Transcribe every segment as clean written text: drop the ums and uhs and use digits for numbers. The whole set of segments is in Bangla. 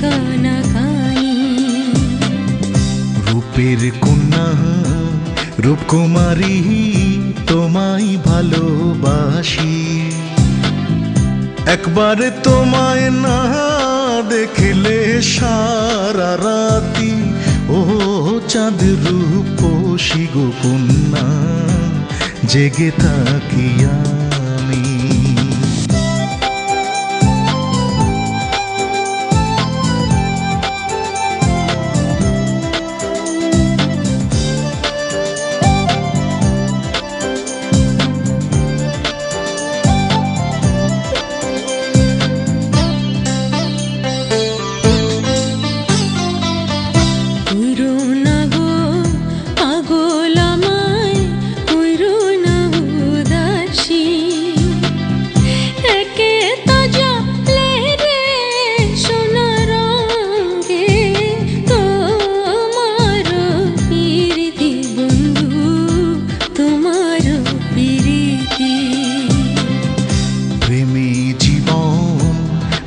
কানাকানি। রূপের কন্যা রূপকুমারী তোমায় ভালোবাসি, একবার তোমায় না দেখলে সারা রাতি ও চাঁদ রূপসী গো কন্যা জেগে থাকি আমি।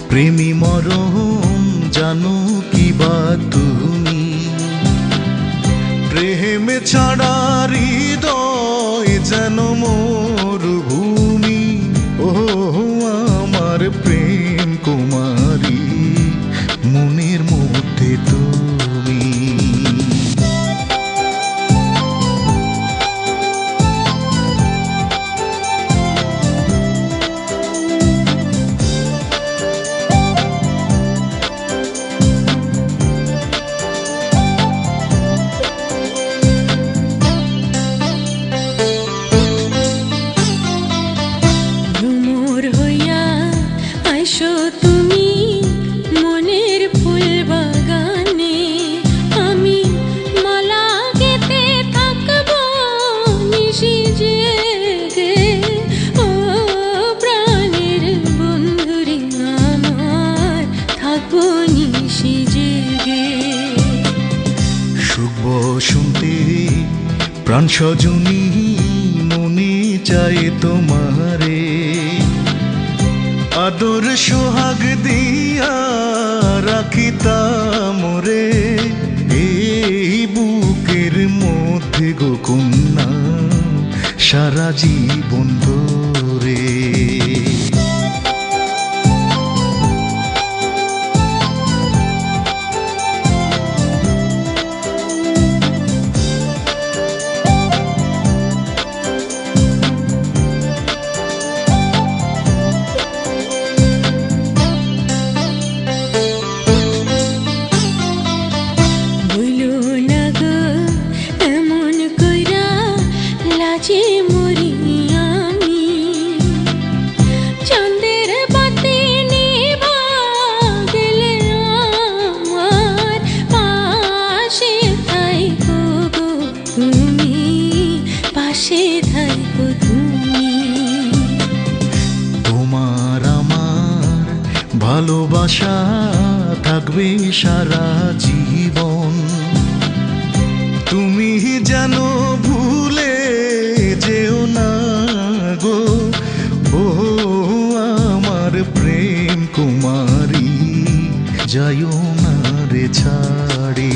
প্রেমী মরণ জানো কি বা তুমি, প্রেম ছাড়া হৃদয় যেন মরুভূমি। ও আমার প্রেম কুমারী মনের মধ্যে তুমি। তুমি মনের ফুল বাগানে, আমি মালা গেঁথে থাকবো নিশি জেগে। ও প্রাণের বন্ধুরে আমার থাকবো নিশি জেগে। শুভ শুনতে প্রাণ সজনী মনে চায় তোমারে, আদর সোহাগ দিয়া রাখিতাম রে এই বুকের মধ্যে গো কন্যা সারা জীবন ধরে। তোমার আমার ভালোবাসা থাকবে সারা জীবন, তুমি যেন ভুলে যেও না গো। ও আমার প্রেম কুমারী যাইও না রে ছাড়ে।